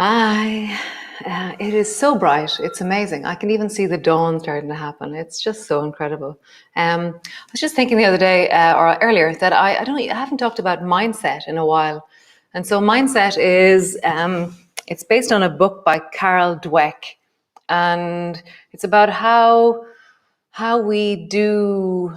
Hi. It is so bright. It's amazing. I can even see the dawn starting to happen. It's just so incredible. I was just thinking the other day or earlier that I haven't talked about mindset in a while, and so mindset is it's based on a book by Carol Dweck, and it's about how we do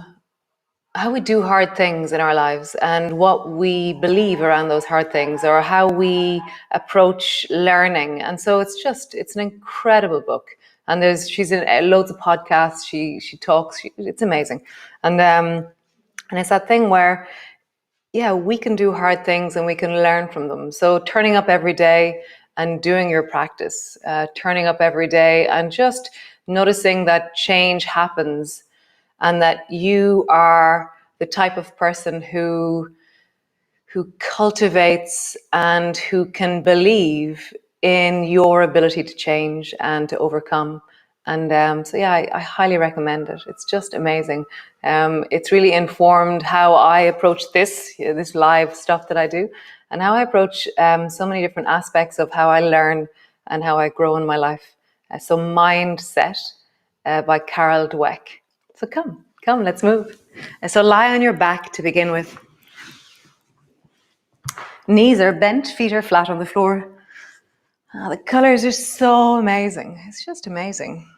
hard things in our lives and what we believe around those hard things or how we approach learning. And so it's an incredible book. And she's in loads of podcasts. She talks. It's amazing. And it's that thing where, yeah, we can do hard things and we can learn from them. So turning up every day and doing your practice, turning up every day and just noticing that change happens and that you are the type of person who cultivates and who can believe in your ability to change and to overcome. And so yeah, I highly recommend it. It's just amazing. It's really informed how I approach this live stuff that I do, and how I approach so many different aspects of how I learn and how I grow in my life. So Mindset by Carol Dweck. So come, let's move. So lie on your back to begin with. Knees are bent, feet are flat on the floor. The colors are so amazing. It's just amazing.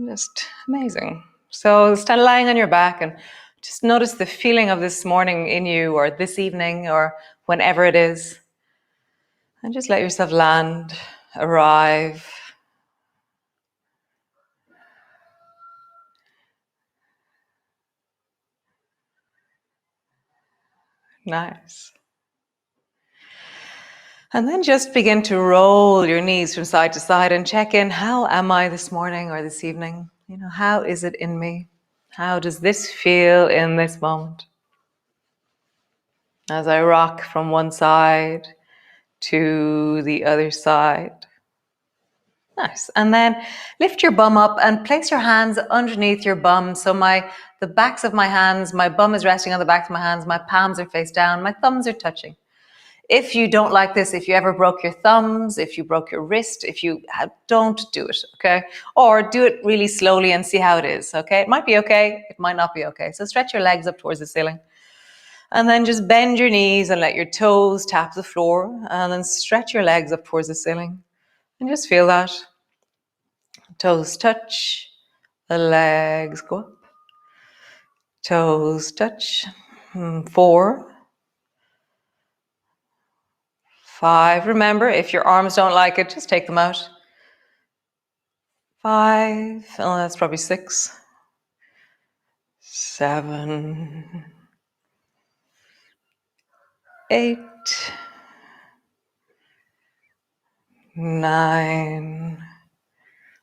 Just amazing. So start lying on your back and just notice the feeling of this morning in you, or this evening, or whenever it is. And just let yourself land, arrive. Nice. And then just begin to roll your knees from side to side and check in. How am I this morning or this evening? How is it in me? How does this feel in this moment? As I rock from one side to the other side. Nice. And then lift your bum up and place your hands underneath your bum. So the backs of my hands, my bum is resting on the backs of my hands, my palms are face down, my thumbs are touching. If you don't like this, if you ever broke your thumbs, if you broke your wrist, don't do it, okay? Or do it really slowly and see how it is, okay? It might be okay, it might not be okay. So stretch your legs up towards the ceiling. And then just bend your knees and let your toes tap the floor. And then stretch your legs up towards the ceiling. And just feel that. Toes touch, the legs go up. Toes touch. 4, 5. Remember, if your arms don't like it, just take them out. 5. Oh, that's probably 6. 7. 8. 9.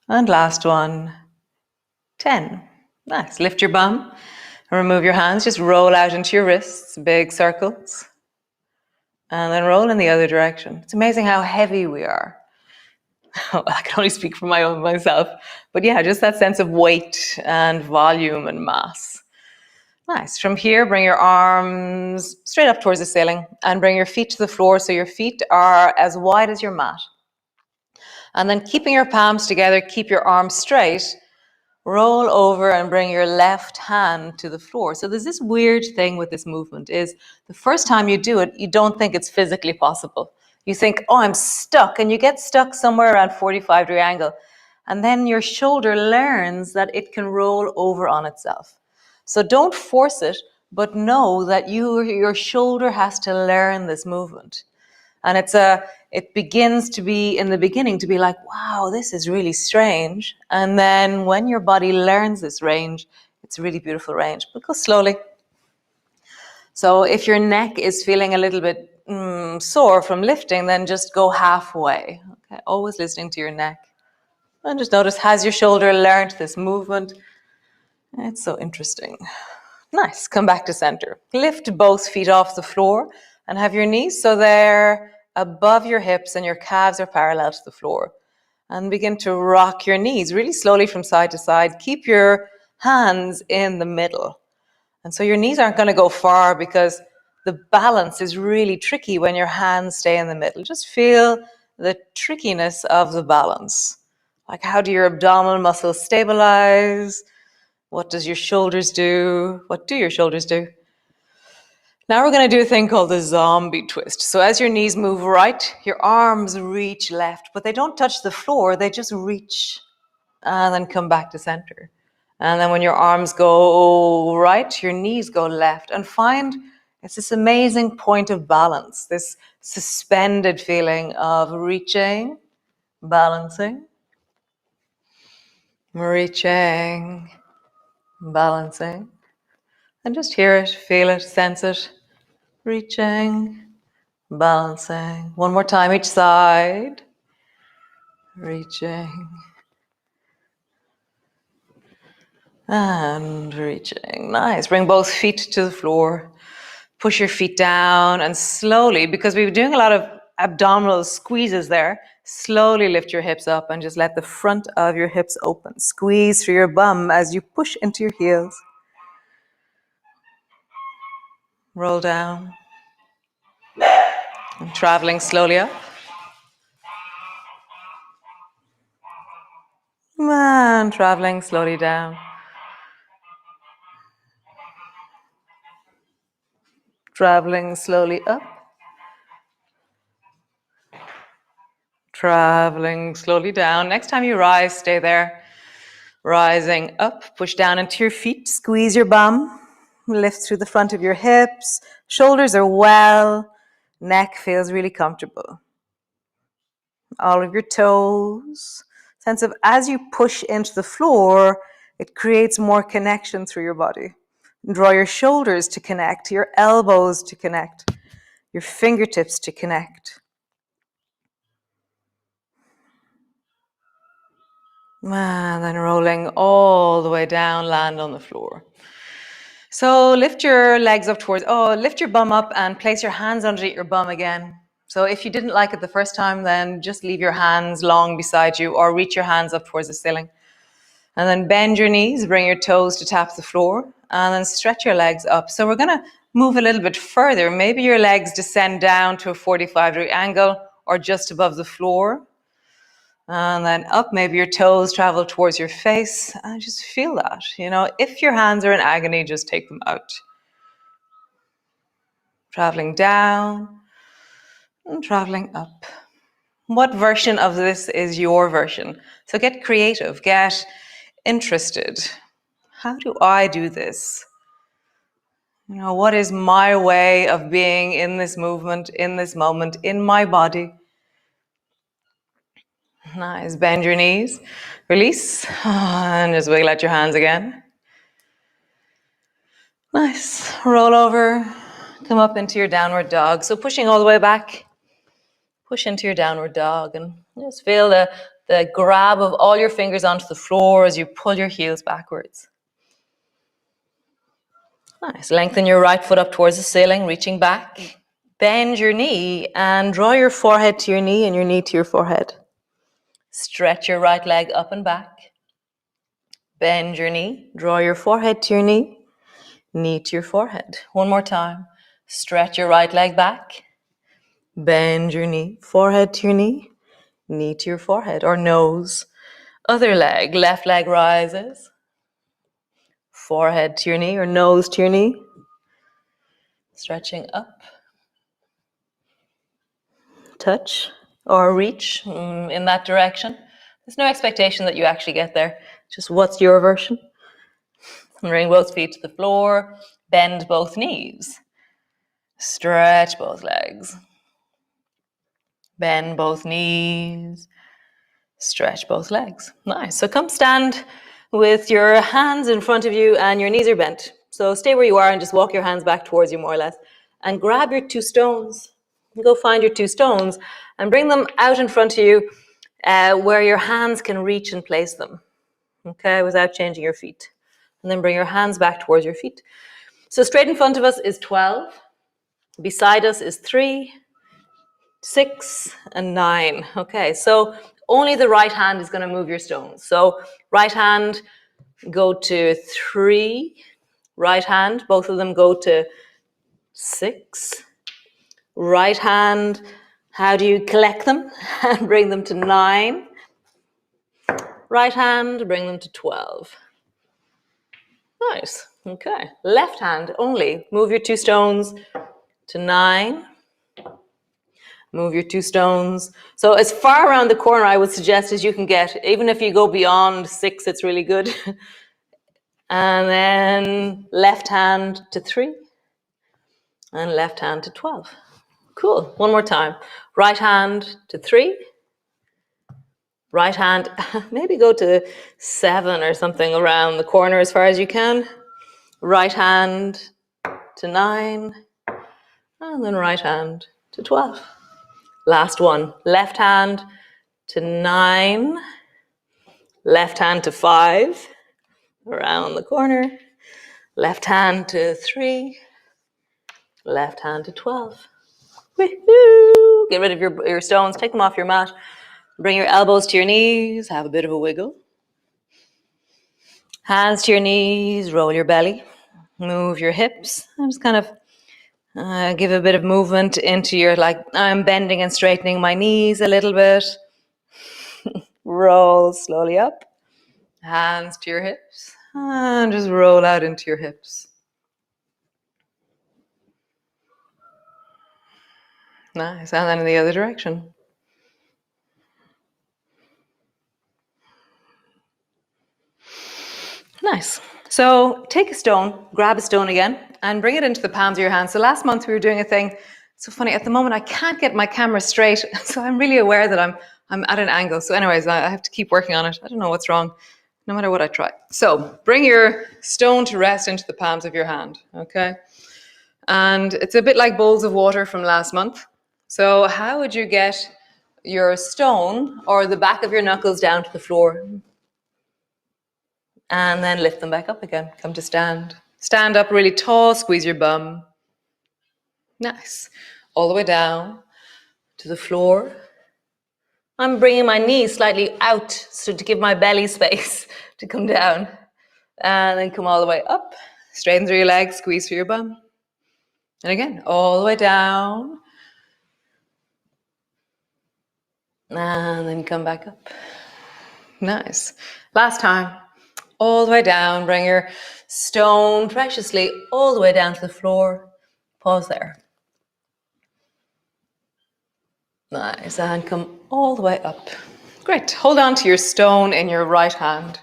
And last one, 10. Nice. Lift your bum and remove your hands. Just roll out into your wrists, big circles. And then roll in the other direction. It's amazing how heavy we are. I can only speak for myself. But yeah, just that sense of weight and volume and mass. Nice. From here, bring your arms straight up towards the ceiling and bring your feet to the floor so your feet are as wide as your mat. And then keeping your palms together, keep your arms straight. Roll over and bring your left hand to the floor. So there's this weird thing with this movement is the first time you do it, you don't think it's physically possible. You think, oh, I'm stuck, and you get stuck somewhere around 45-degree angle. And then your shoulder learns that it can roll over on itself. So don't force it, but know that your shoulder has to learn this movement. And it begins to be, in the beginning, to be like, wow, this is really strange. And then when your body learns this range, it's a really beautiful range. But go slowly. So if your neck is feeling a little bit sore from lifting, then just go halfway. Okay? Always listening to your neck. And just notice, has your shoulder learned this movement? It's so interesting. Nice. Come back to center. Lift both feet off the floor and have your knees so they're above your hips and your calves are parallel to the floor. And begin to rock your knees really slowly from side to side. Keep your hands in the middle. And so your knees aren't going to go far because the balance is really tricky when your hands stay in the middle. Just feel the trickiness of the balance. Like, how do your abdominal muscles stabilize? What does your shoulders do? What do your shoulders do? Now we're going to do a thing called the zombie twist. So as your knees move right, your arms reach left, but they don't touch the floor, they just reach and then come back to center. And then when your arms go right, your knees go left. And find it's this amazing point of balance, this suspended feeling of reaching, balancing, reaching, balancing. And just hear it, feel it, sense it. Reaching, balancing. One more time each side. Reaching. And reaching. Nice. Bring both feet to the floor. Push your feet down and slowly, because we've been doing a lot of abdominal squeezes there, slowly lift your hips up and just let the front of your hips open. Squeeze through your bum as you push into your heels. Roll down. And traveling slowly up. And traveling slowly down. Traveling slowly up. Traveling slowly down. Next time you rise, stay there. Rising up, push down into your feet, squeeze your bum, lift through the front of your hips, shoulders are well, neck feels really comfortable. All of your toes, sense of as you push into the floor, it creates more connection through your body. Draw your shoulders to connect, your elbows to connect, your fingertips to connect. And then rolling all the way down, land on the floor. So lift your legs up towards, lift your bum up and place your hands underneath your bum again. So if you didn't like it the first time, then just leave your hands long beside you or reach your hands up towards the ceiling. And then bend your knees, bring your toes to tap the floor, and then stretch your legs up. So we're going to move a little bit further. Maybe your legs descend down to a 45-degree angle or just above the floor. And then up, maybe your toes travel towards your face, and just feel that. You know, if your hands are in agony, just take them out. Traveling down and traveling up. What version of this is your version? So get creative, get interested. How do I do this? You know, what is my way of being in this movement, in this moment, in my body? Nice. Bend your knees, release, and just wiggle out your hands again. Nice. Roll over, come up into your downward dog. So pushing all the way back, push into your downward dog and just feel the grab of all your fingers onto the floor as you pull your heels backwards. Nice. Lengthen your right foot up towards the ceiling, reaching back. Bend your knee and draw your forehead to your knee and your knee to your forehead. Stretch your right leg up and back. Bend your knee, draw your forehead to your knee, knee to your forehead. One more time. Stretch your right leg back. Bend your knee, forehead to your knee, knee to your forehead or nose. Other leg, left leg rises. Forehead to your knee or nose to your knee. Stretching up. Touch or reach in that direction. There's no expectation that you actually get there. Just what's your version? Bring both feet to the floor. Bend both knees. Stretch both legs. Bend both knees. Stretch both legs. Nice. So come stand with your hands in front of you and your knees are bent. So stay where you are and just walk your hands back towards you more or less. And grab your two stones. Go find your two stones and bring them out in front of you where your hands can reach and place them. Okay, without changing your feet. And then bring your hands back towards your feet. So straight in front of us is 12. Beside us is 3, 6, and 9. Okay, so only the right hand is going to move your stones. So right hand, go to 3. Right hand, both of them go to 6. Right hand How do you collect them and bring them to 9? Right hand, bring them to 12. Nice. Okay. Left hand only. Move your 2 stones to 9. Move your 2 stones. So as far around the corner I would suggest as you can get. Even if you go beyond 6, it's really good. And then left hand to 3. And left hand to 12. Cool. One more time. Right hand to 3. Right hand, maybe go to 7 or something around the corner as far as you can. Right hand to 9. And then right hand to 12. Last one. Left hand to 9. Left hand to 5. Around the corner. Left hand to 3. Left hand to 12. Woohoo! Get rid of your stones. Take them off your mat. Bring your elbows to your knees. Have a bit of a wiggle. Hands to your knees. Roll your belly. Move your hips. And just kind of give a bit of movement into your, like, I'm bending and straightening my knees a little bit. Roll slowly up. Hands to your hips. And just roll out into your hips. Nice. And then in the other direction. Nice. So take a stone, grab a stone again, and bring it into the palms of your hands. So last month we were doing a thing. So funny, at the moment I can't get my camera straight. So I'm really aware that I'm at an angle. So anyways, I have to keep working on it. I don't know what's wrong, no matter what I try. So bring your stone to rest into the palms of your hand, okay? And it's a bit like bowls of water from last month. So how would you get your stone or the back of your knuckles down to the floor? And then lift them back up again. Come to stand. Stand up really tall, squeeze your bum. Nice. All the way down to the floor. I'm bringing my knees slightly out so to give my belly space to come down. And then come all the way up. Straighten through your legs, squeeze through your bum. And again, all the way down. And then come back up. Nice. Last time. All the way down. Bring your stone preciously all the way down to the floor. Pause there. Nice. And come all the way up. Great. Hold on to your stone in your right hand.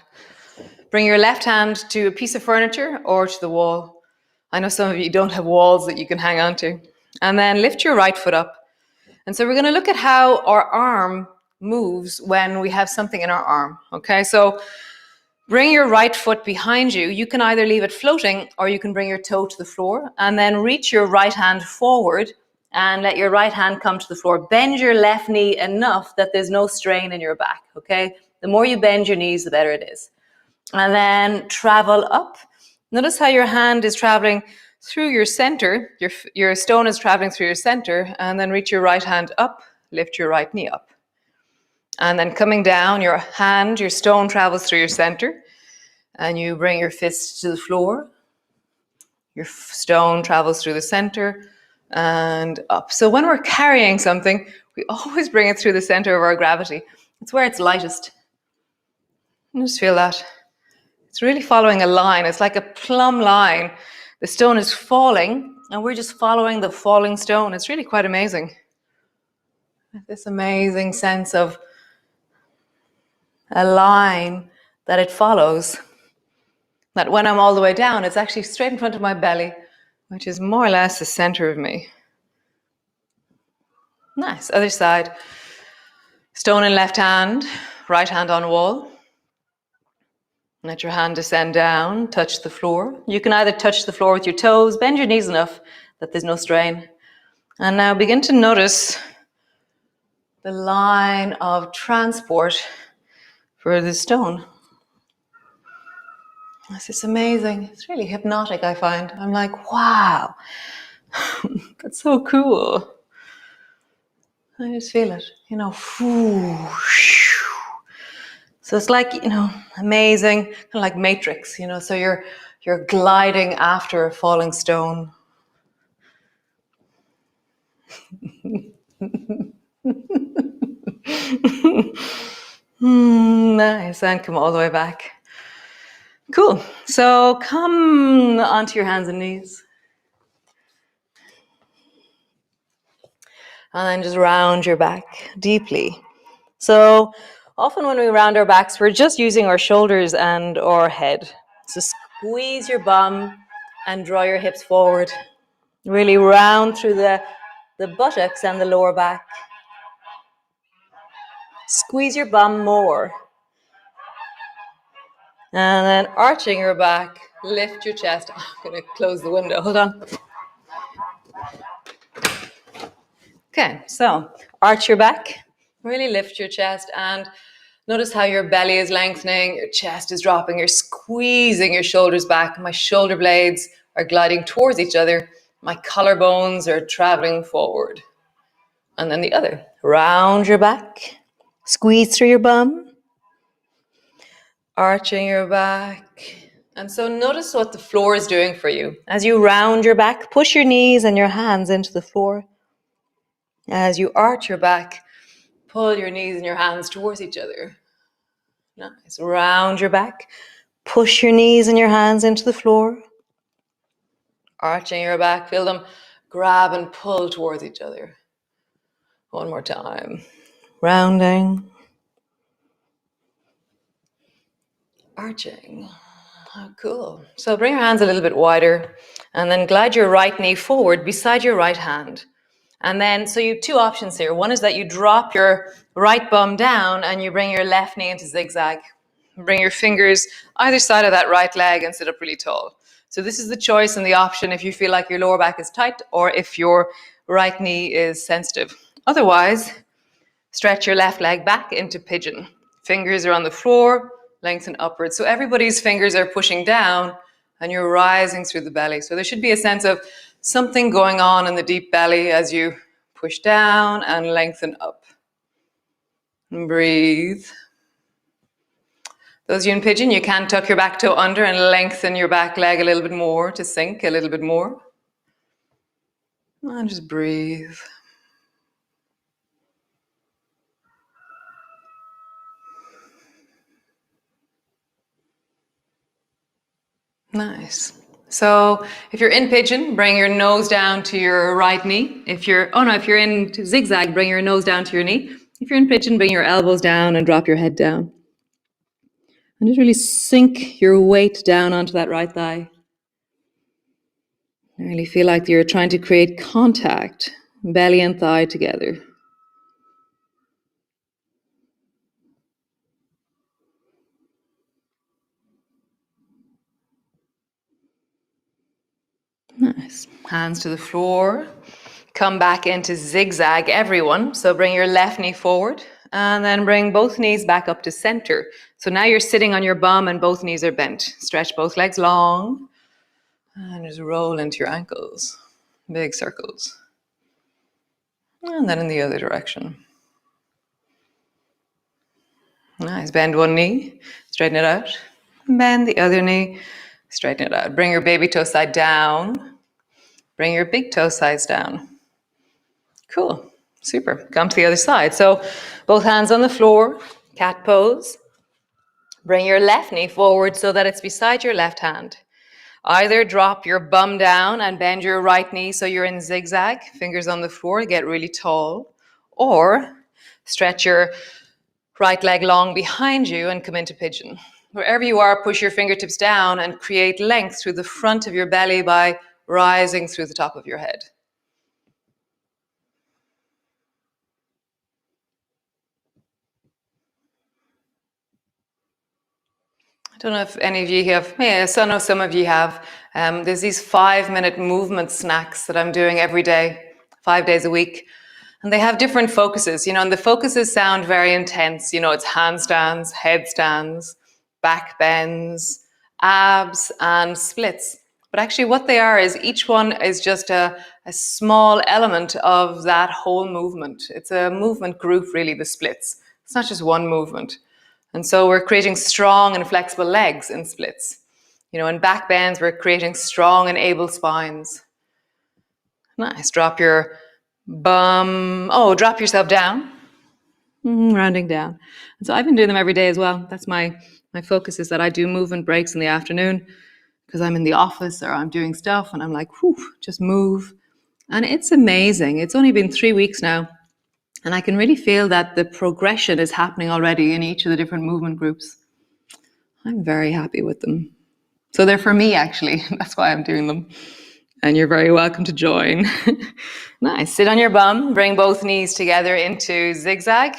Bring your left hand to a piece of furniture or to the wall. I know some of you don't have walls that you can hang on to. And then lift your right foot up. And so we're going to look at how our arm moves when we have something in our arm. Okay, so bring your right foot behind you. You can either leave it floating or you can bring your toe to the floor and then reach your right hand forward and let your right hand come to the floor. Bend your left knee enough that there's no strain in your back, okay? The more you bend your knees, the better it is. And then travel up. Notice how your hand is traveling through your center. Your stone is traveling through your center, and then reach your right hand up, lift your right knee up. And then coming down, your hand, your stone travels through your center, and you bring your fist to the floor. Your stone travels through the center and up. So when we're carrying something, we always bring it through the center of our gravity. It's where it's lightest. And just feel that. It's really following a line. It's like a plumb line. The stone is falling, and we're just following the falling stone. It's really quite amazing. This amazing sense of a line that it follows. That when I'm all the way down, it's actually straight in front of my belly, which is more or less the center of me. Nice. Other side. Stone in left hand, right hand on wall. Let your hand descend down, touch the floor. You can either touch the floor with your toes, bend your knees enough that there's no strain. And now begin to notice the line of transport for the stone. This is amazing. It's really hypnotic, I find. I'm like, wow, that's so cool. I just feel it, you know. So it's like, you know, amazing, kind of like Matrix, you know, so you're gliding after a falling stone. Nice, and come all the way back. Cool. So come onto your hands and knees. And then just round your back deeply. So often when we round our backs, we're just using our shoulders and our head. So squeeze your bum and draw your hips forward. Really round through the buttocks and the lower back. Squeeze your bum more. And then arching your back, lift your chest. I'm going to close the window. Hold on. Okay, so arch your back, really lift your chest, and notice how your belly is lengthening, your chest is dropping, you're squeezing your shoulders back. My shoulder blades are gliding towards each other. My collarbones are traveling forward. And then the other. Round your back, squeeze through your bum, arching your back. And so notice what the floor is doing for you. As you round your back, push your knees and your hands into the floor. As you arch your back, pull your knees and your hands towards each other. Nice. Round your back. Push your knees and your hands into the floor. Arching your back. Feel them grab and pull towards each other. One more time. Rounding. Arching. Oh, cool. So bring your hands a little bit wider and then glide your right knee forward beside your right hand. And then, so you have two options here. One is that you drop your right bum down and you bring your left knee into zigzag. Bring your fingers either side of that right leg and sit up really tall. So this is the choice and the option if you feel like your lower back is tight or if your right knee is sensitive. Otherwise, stretch your left leg back into pigeon. Fingers are on the floor, lengthen upwards. So everybody's fingers are pushing down and you're rising through the belly. So there should be a sense of something going on in the deep belly as you push down and lengthen up. And breathe. Those of you in pigeon, you can tuck your back toe under and lengthen your back leg a little bit more to sink a little bit more. And just breathe. Nice. So if you're in pigeon, bring your nose down to your right knee. If you're in zigzag, bring your nose down to your knee. If you're in pigeon, bring your elbows down and drop your head down. And just really sink your weight down onto that right thigh. I really feel like you're trying to create contact, belly and thigh together. Nice. Hands to the floor. Come back into zigzag, everyone. So bring your left knee forward and then bring both knees back up to center. So now you're sitting on your bum and both knees are bent. Stretch both legs long and just roll into your ankles. Big circles. And then in the other direction. Nice. Bend one knee, straighten it out. Bend the other knee, straighten it out. Bring your baby toe side down. Bring your big toe sides down. Cool. Super. Come to the other side. So both hands on the floor, cat pose. Bring your left knee forward so that it's beside your left hand. Either drop your bum down and bend your right knee so you're in zigzag, fingers on the floor, get really tall, or stretch your right leg long behind you and come into pigeon. Wherever you are, push your fingertips down and create length through the front of your belly by rising through the top of your head. I don't know if any of you have, yes, I know some of you have. There's these 5-minute movement snacks that I'm doing every day, 5 days a week. And they have different focuses, and the focuses sound very intense. It's handstands, headstands, back bends, abs, and splits. But actually what they are is each one is just a small element of that whole movement. It's a movement group, really, the splits. It's not just one movement. And so we're creating strong and flexible legs in splits. In back bends, we're creating strong and able spines. Nice. Drop your bum. Oh, drop yourself down. Rounding down. And so I've been doing them every day as well. That's my focus, is that I do movement breaks in the afternoon because I'm in the office or I'm doing stuff and I'm like, whew, just move. And it's amazing. It's only been 3 weeks now. And I can really feel that the progression is happening already in each of the different movement groups. I'm very happy with them. So they're for me, actually. That's why I'm doing them. And you're very welcome to join. Nice. Sit on your bum. Bring both knees together into zigzag.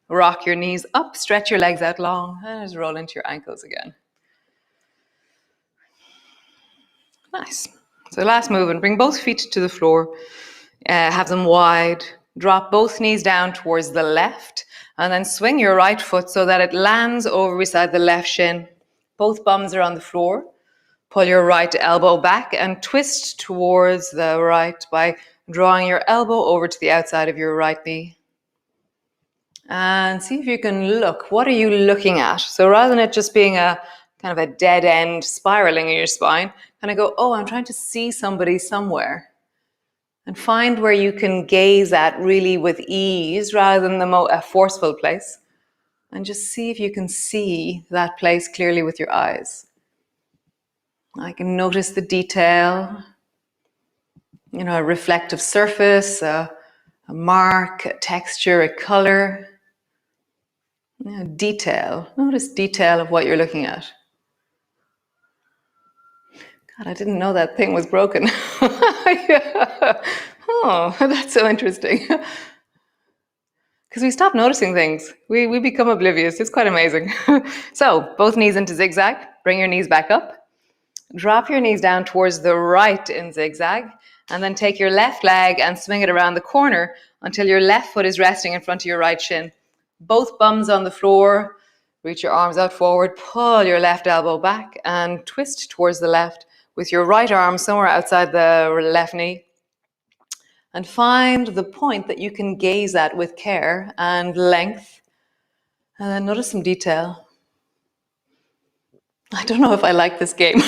Rock your knees up. Stretch your legs out long. And just roll into your ankles again. Nice. So last movement. Bring both feet to the floor. Have them wide. Drop both knees down towards the left. And then swing your right foot so that it lands over beside the left shin. Both bums are on the floor. Pull your right elbow back and twist towards the right by drawing your elbow over to the outside of your right knee. And see if you can look. What are you looking at? So rather than it just being a kind of a dead end spiraling in your spine, kind of go, oh, I'm trying to see somebody somewhere. And find where you can gaze at really with ease rather than a forceful place. And just see if you can see that place clearly with your eyes. I can notice the detail, a reflective surface, a mark, a texture, a color. Detail. Notice detail of what you're looking at. God, I didn't know that thing was broken. Yeah. Oh, that's so interesting. Because we stop noticing things. We become oblivious. It's quite amazing. So, both knees into zigzag. Bring your knees back up. Drop your knees down towards the right in zigzag, and then take your left leg and swing it around the corner until your left foot is resting in front of your right shin. Both bums on the floor. Reach your arms out forward. Pull your left elbow back and twist towards the left with your right arm somewhere outside the left knee. And find the point that you can gaze at with care and length. And then notice some detail. I don't know if I like this game.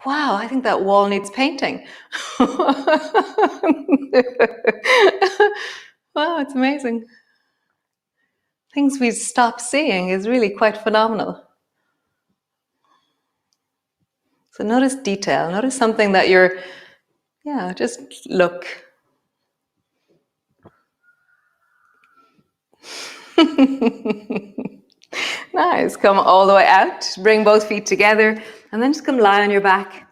Wow, I think that wall needs painting. Wow, it's amazing. Things we stop seeing is really quite phenomenal. So notice detail. Notice something that you're, just look. Nice. Come all the way out. Bring both feet together and then just come lie on your back.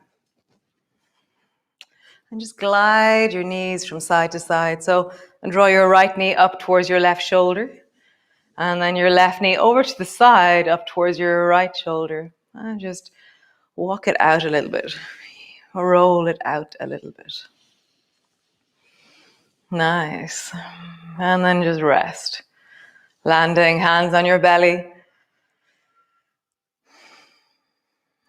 And just glide your knees from side to side. So draw your right knee up towards your left shoulder. And then your left knee over to the side up towards your right shoulder. And just walk it out a little bit. Roll it out a little bit. Nice. And then just rest. Landing, hands on your belly.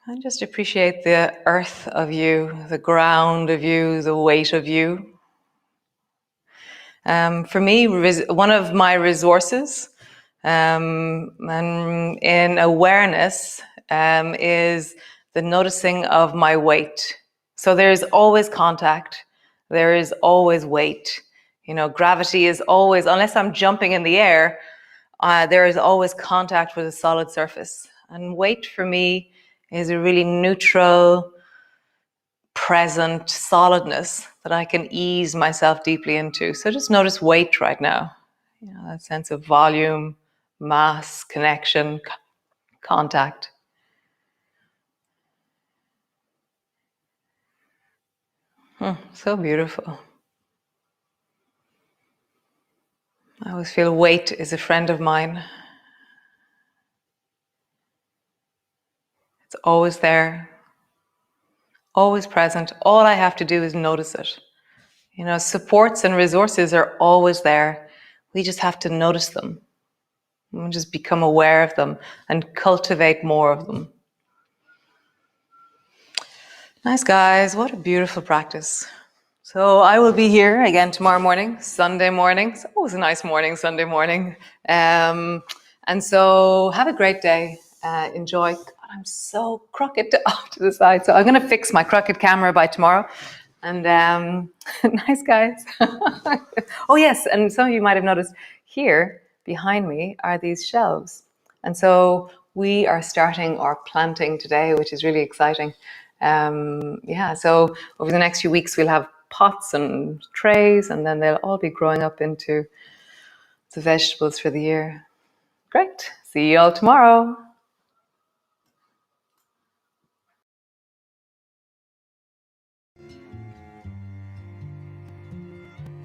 And just appreciate the earth of you, the ground of you, the weight of you. For me, one of my resources and in awareness is the noticing of my weight. So there's always contact. There is always weight. Gravity is always, unless I'm jumping in the air, there is always contact with a solid surface. And weight for me is a really neutral, present solidness that I can ease myself deeply into. So just notice weight right now. That sense of volume, mass, connection, contact. So beautiful. I always feel weight is a friend of mine. It's always there, always present. All I have to do is notice it. Supports and resources are always there. We just have to notice them. We just become aware of them and cultivate more of them. Nice, guys. What a beautiful practice. So I will be here again tomorrow morning, Sunday morning. It's always a nice morning, Sunday morning. And so have a great day. Enjoy. God, I'm so crooked off to the side. So I'm going to fix my crooked camera by tomorrow. And nice guys. Oh yes, and some of you might have noticed here behind me are these shelves. And so we are starting our planting today, which is really exciting. Yeah, so over the next few weeks we'll have pots and trays, and then they'll all be growing up into the vegetables for the year. Great. See you all tomorrow.